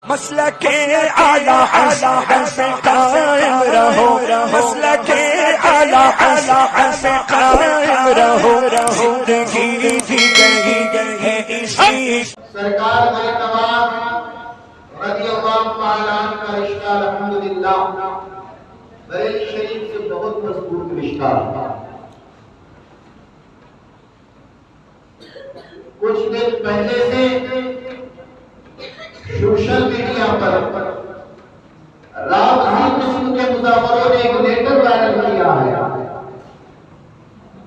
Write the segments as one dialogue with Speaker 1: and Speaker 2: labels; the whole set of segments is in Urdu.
Speaker 1: مسلک اعلی حضرت سے قائم رہو، مسلک اعلی حضرت سے قائم رہو، زندگی دی گئی ہے اسی
Speaker 2: سرکار غریب نواز رضی اللہ تعالیٰ عنہ کا رشتہ الحمدللہ بریلی شریف سے بہت مضبوط رشتہ ہے۔ کچھ دن پہلے سے سوشل میڈیا پر راوزی قسم کے مظاہروں نے ایک لیٹر وائرل کیا ہے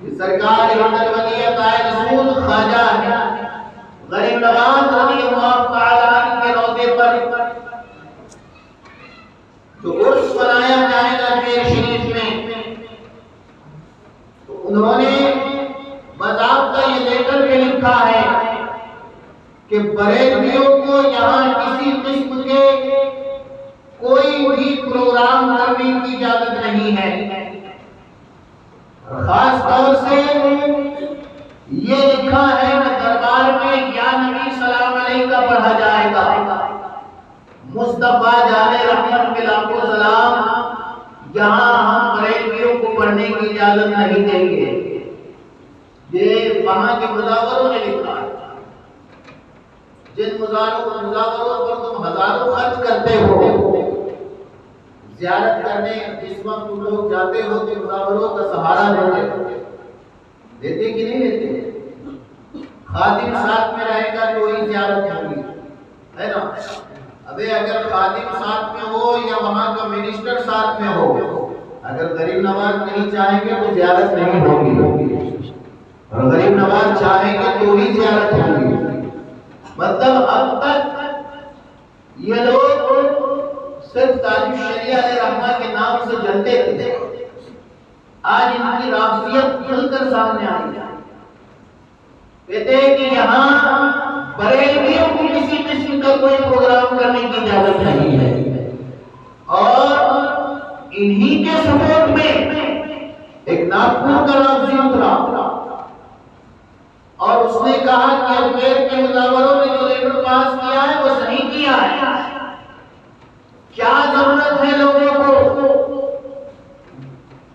Speaker 2: کہ سرکار حضرت ولیعہد رسول خواجہ غریب نواز رضی اللہ تعالیٰ عنہ کے روضے پر جو عرس منایا جائے گا اجمیر شریف میں، تو انہوں نے باضابطہ یہ لیٹر میں لکھا ہے کہ بریلویوں کو یہاں کسی قسم کے کوئی بھی پروگرام کرنے کی اجازت نہیں ہے۔ خاص طور سے یہ لکھا ہے کہ دربار میں یا نبی سلام علیہ کا پڑھا جائے گا، مصطفیٰ جان رحمت کے لاکھوں سلام، یہاں ہم بریلویوں کو پڑھنے کی اجازت نہیں دیں گے۔ یہ وہاں کے مظاہروں نے لکھا ہے۔ جن مظاہروں پر تم ہزاروں خرچ کرتے ہو زیارت کرنے، جس وقت تم لوگ جاتے ہو تو مظاہروں کا سہارا دیتے کہ نہیں دیتے؟ خادم ساتھ میں رہے گا تو ہی زیارت ہوگی، ہے نا؟ ابھی اگر خادم ساتھ میں ہو یا وہاں کا منسٹر ساتھ میں ہو، اگر غریب نواز نہیں چاہیں گے تو زیارت نہیں ہوگی، اور غریب نواز چاہیں گے تو ہی زیارت ہوگی۔ مطلب اب تک یہ لوگ صرف تاج الشریعہ علیہ رحمہ کے نام سے جلتے تھے، آج ان کی رافضیت کھل کر سامنے آئی ہے۔ کہتے ہیں کہ یہاں بریلویوں کو کسی قسم کا کوئی پروگرام کرنے کی اجازت نہیں ہے، اور انہی کے سپورٹ میں ایک ناگپور کا رافضی اترا اور اس نے کہا کہ اجمیر کے مظاہروں نے جو لیٹر پاس کیا ہے وہ صحیح کیا ہے، کیا ضرورت ہے لوگوں کو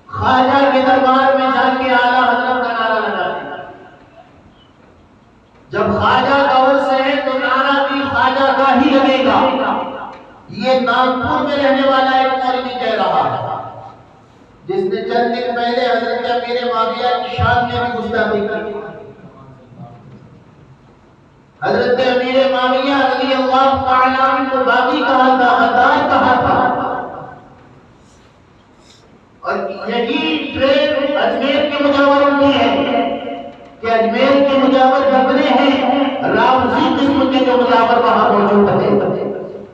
Speaker 2: خواجہ کے دربار میں جا کے اعلیٰ حضرت کا نعرہ لگانے کا؟ جب خواجہ کا عرس ہے تو نعرہ بھی خواجہ کا ہی لگے گا۔ یہ ناگپور میں رہنے والا ایک مولوی کہہ رہا ہے، جس نے چند دن پہلے حضرت امیر معاویہ کی شان میں بھی گستاخی کی۔ حضرت امیر معاویہ رضی اللہ تعالیٰ عنہ کو باغی کہا تھا، غدار کہا تھا، اور یہی ٹرین اجمیر کے مجاوروں کی ہے کہ اجمیر کے مجاور جتنے ہیں رافضی قسم کے جو مجاور وہاں موجود ہیں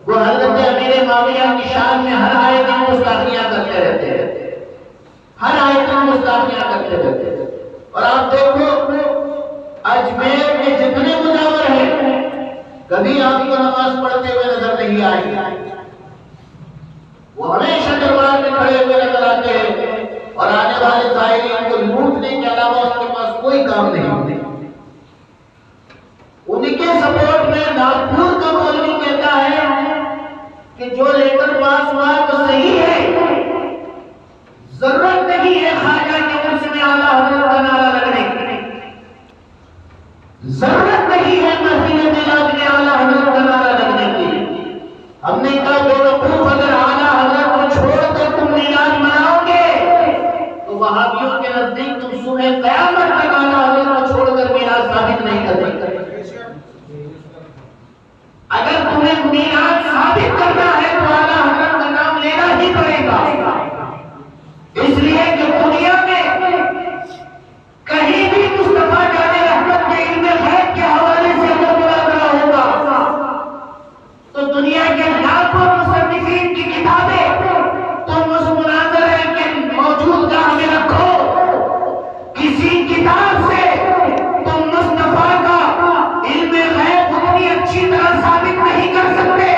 Speaker 2: وہ حضرت امیر معاویہ کی شان میں ہر آئے دن گستاخیاں کرتے رہتے ہیں، ہر آئے دن گستاخیاں کرتے رہتے ہیں۔ اور آپ دیکھو اجمیر میں جتنے مجاور ہیں کبھی آپ کو نماز پڑھتے ہوئے نظر نہیں آئے، وہ ہمیشہ دربار میں کھڑے ہوئے نظر آتے ہیں، اور آنے والے زائرین کو لوٹنے کے علاوہ اس کے پاس کوئی کام نہیں ہوتے۔ ان کے سپورٹ میں ناگپور کا مولوی کہتا ہے کہ جو لیٹر پاس ہوا وہ صحیح ہے، ضرورت نہیں ہے خواجہ کے عرس میں اعلیٰ حضرت کا نعرہ لگنے کی، ضرورت نہیں ہے محفل میلاد میں اعلیٰ حضرت کا نعرہ لگنے کی۔ ہم نے کہا بے وقوف، اگر اعلیٰ حضرت کو چھوڑ کر تم میلاد مناؤ گے تو وہابیوں کے نزدیک تم صبح قیامت تک اعلیٰ حضرت کو چھوڑ کر میلاد ثابت نہیں کر سکتے۔ اگر تمہیں میلاد ثابت کرنا ہے تو اعلیٰ حضرت کا نام لینا ہی پڑے گا، اس لیے کہ دنیا میں کہیں بھی مصطفیٰ جان رحمت کے علم غیب کے حوالے سے اگر مناظرہ ہوگا تو دنیا کے لاکھوں مصنفین کی کتابیں تم اس مناظرے کے موجودگاہ میں رکھو، کسی کتاب سے تم مصطفیٰ کا علم غیب اتنی اچھی طرح ثابت نہیں کر سکتے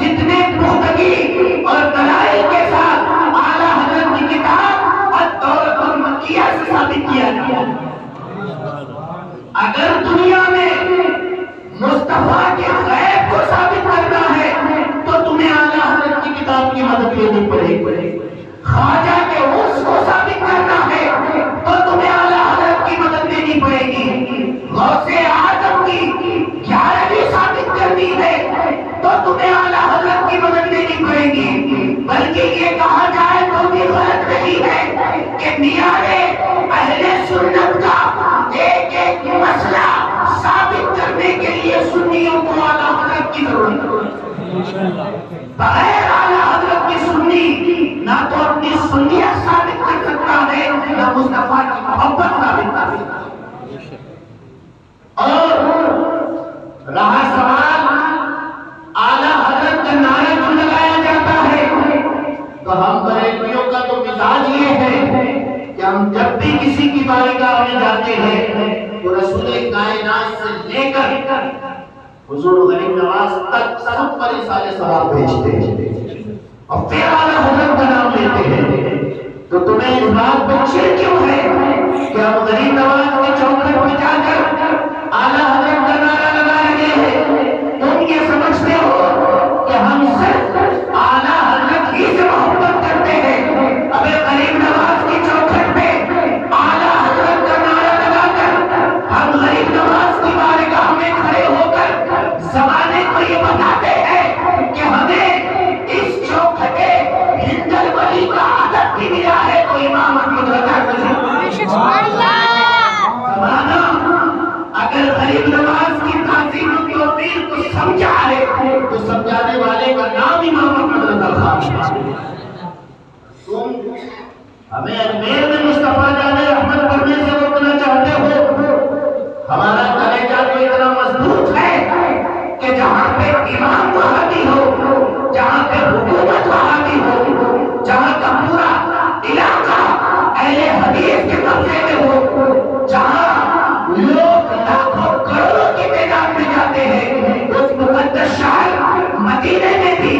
Speaker 2: جتنے پختگی اور دلائل کے ساتھ اعلیٰ حضرت کی کتاب الدولۃ المکیہ سے ثابت کیا گیا۔ اگر دنیا میں مصطفیٰ کے غیب کو ثابت کرنا ہے بغیر اعلیٰ حضرت کی سنی نہ تو اپنی سنیت ثابت کر سکتا ہے نہ مصطفیٰ کی محبت ثابت کر سکتا ہے. اور رہا سوال اعلیٰ حضرت کا نعرہ کیوں لگایا جاتا ہے، تو ہم بریلویوں کا تو مزاج یہ ہے کہ ہم جب بھی کسی کی بارگاہ میں جاتے ہیں تو رسول کائنات سے لے کر حضور غریب نواز تک سب پر رسالے ثواب بھیجتے ہیں اور پھر اعلیٰ حضرت کا نام لیتے ہیں. تو تمہیں اس بات پر چڑ کیوں ہے کہ ہم غریب نواز کے چوکھٹ پہ جا کر اعلیٰ حضرت کا نعرہ لگا رہے ہیں؟ تم یہ سمجھتے ہو کہ ہم صرف اعلیٰ حضرت ہی سے محبت کرتے ہیں؟ ابے غریب نواز کی چوکھٹ پہ اعلیٰ حضرت کا نعرہ لگا کر ہم غریب نواز کی بارگاہ میں کھڑے ہو کر زمانے کو یہ بتاتے ہیں کہ ہمیں اس چوکھٹے ہندل ولی کا عادت بھی ملا ہے تو امام احمد رضا زمانہ اگر غریب نواز کی تعظیم و توقیر کو سمجھا ہے تو سمجھانے والے کا نام امام احمد رضا خان. تم ہمیں اجمیر میں مصطفیٰ جان رحمت پڑھنے سے روکنا چاہتے ہو. ہمارا کلیجہ تو اتنا مضبوط ہے کہ جہاں پہ امام وہابی ہو، جہاں پہ حکومت وہابی ہو، جہاں کا پورا علاقہ اہل حدیث کے قبضے میں ہو، جہاں لوگ لاکھوں کروڑوں کی تعداد میں جاتے ہیں، اس مقدس شہر مدینے میں بھی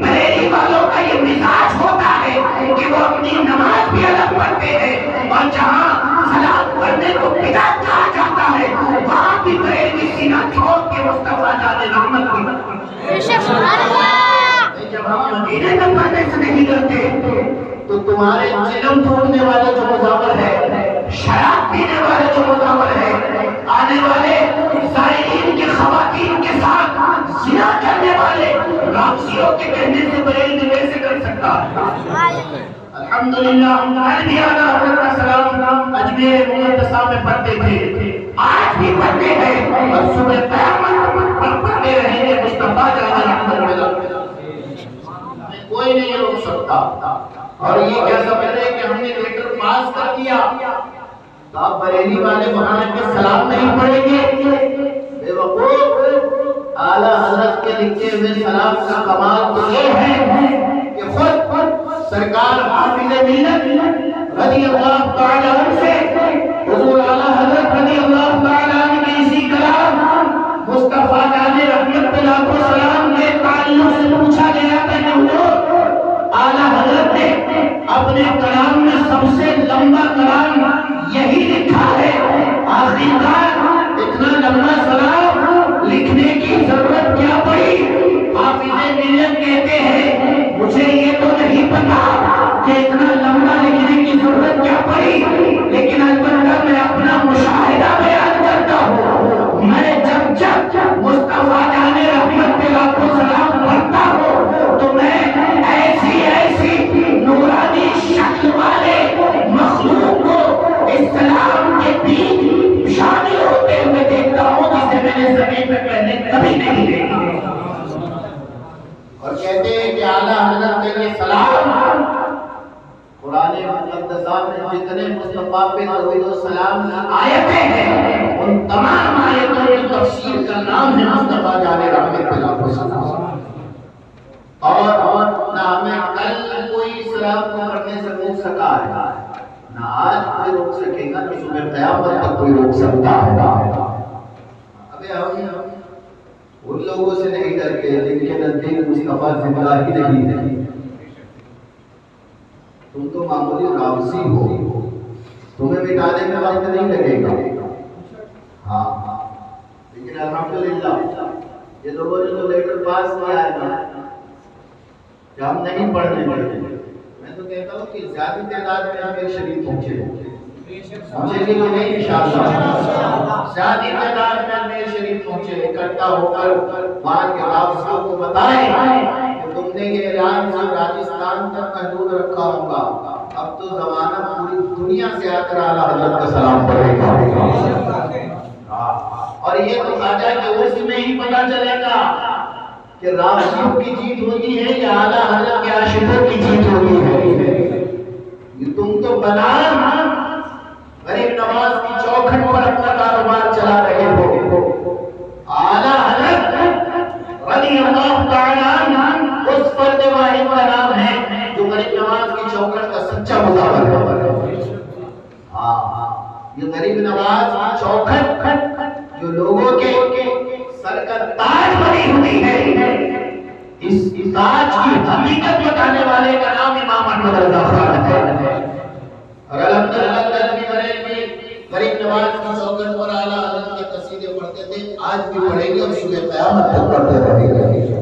Speaker 2: بریلی والوں کا یہ مزاج ہوتا ہے کہ وہ اپنی نماز بھی الگ پڑھتے ہیں، اور جہاں سلام پڑھنے کو بدعت کہا جاتا ہے وہاں بھی بریلوی سینہ ٹھوک کے مصطفیٰ جان رحمت کی جب ہم مدینے میں پڑھنے سے نہیں ڈرتے تو تمہارے چلم تھوڑنے والے جو مزاور ہے، شراب پینے والے جو مزاور ہے، آنے والے زائرین کی خواتین کے ساتھ زنا کرنے والے راکسیوں کے کہنے سے بریلوی کیسے کر سکتا ہے؟ الحمدللہ ہر بھی اعلیٰ حضرت کا سلام اجمیر مقدسہ میں پڑھتے تھے، آج بھی پڑھتے ہیں اور صبح قیامت پڑھتے رہیں گے مصطفیٰ جان رحمت. کوئی نہیں روک سکتا. اور یہ کیا سمجھتے ہیں کہ ہم نے لیٹر پاس کر دیا تو آپ بریلی والے وہاں کے سلام نہیں پڑھیں گے؟ بے وقوف، اعلیٰ حضرت کے لکھے ہوئے سلام کا کمال تو یہ ہے کہ خود سرکار حافظ ملت رضی اللہ تعالیٰ عنہ سے حضور اعلیٰ حضرت رضی اللہ تعالیٰ عنہ کے اسی کلام مصطفیٰ جان رحمت پہ لاکھوں سلام کے تعلق سے پوچھا گیا تھا کہ حضور اعلیٰ حضرت نے اپنے کلام میں سب سے لمبا کلام یہی لکھا ہے، آخرکار اتنا لمبا سلام لکھنے کی ضرورت کیا پڑی؟ حافظ ملت کہتے ہیں مجھے یہ تو نہیں پتا کہ اتنا لمبا لکھنے کی ضرورت کیا پڑی، لیکن البتہ میں اپنا مشاہدہ بیان کرتا ہوں. میں جب مصطفیٰ جان رحمت پہ لاکھوں سلام پڑھتا ہوں تو میں ایسی نورانی شکل والے مخلوق کو اسلام کے دین شامل ہوتے ہوئے دیکھتا ہوں جسے میں نے زمین پہ پہلے کبھی نہیں دیکھا. اور کہتے ہیں کہ اعلیٰ حضرت کے لیے سلام قرآن مقدسہ میں جتنے مصطفیٰ پہ درود و سلام آیتیں ہیں ان تمام آیتوں کی تفسیر کا نام ہے مصطفیٰ جان رحمت پہ لاکھوں سلام. اور نہ ہمیں کل کوئی سلام کو پڑھنے سے روک سکا ہے، نہ آج کوئی روک سکے گا، کہ صبح قیامت تک کوئی روک سکتا ہے. ابھی ہم ان لوگوں سے نہیں ڈرتے جن کے نزدیک مصطفیٰ زندہ ہی نہیں ہے. تم تو معمولی راوسی ہو، تمہیں مٹانے میں وقت نہیں لگے گا. ہاں لیکن الحمدللہ یہ لوگوں نے تو لیٹر پاس کیا ہے نا کہ ہم نہیں پڑھنے پڑھتے. میں تو کہتا ہوں کہ زیادہ تعداد میں امیر شریف پہنچے مجھے کہ نہیں انشاءاللہ زیادہ تعداد میں امیر شریف پہنچے، اکٹھا ہو کر وہاں کے راوسوں کو بتائیں کہ تم نے یہ اعلان جو راجستھان تک محدود رکھا ہوگا، اب تو زمانہ پوری دنیا سے آ کر اعلیٰ حضرت کا سلام پڑھے گا. اور یہ تو خواجہ کے عرض میں ہی پتہ چلے گا کہ رافضیوں کی جیت ہوتی ہے یا اعلیٰ حضرت کے عاشقوں کی جیت ہوتی ہے؟ یہ تم تو بنان غریب نواز کی چوکھٹ پر اپنا کاروبار چلا رہے ہو. اعلیٰ حضرت رضی اللہ تعالیٰ عنہ اس فرد واحد کا نام ہے جو غریب نواز کی چوکھٹ کا سچا مظاہر ہے. یہ غریب نواز چوکھٹ جو لوگوں کے سر کا تاج بنی ہوئی ہے، اس تاج کی حقیقت بتانے والے کا نام امام احمد رضا خان ہے. اور الحمدللہ نبی بریلوی غریب نواز کی چوکھٹ پر اعلیٰ حضرت کے قصیدے پڑھتے تھے، آج بھی پڑھیں گے اور صبح قیامت تک پڑھتے رہیں گے.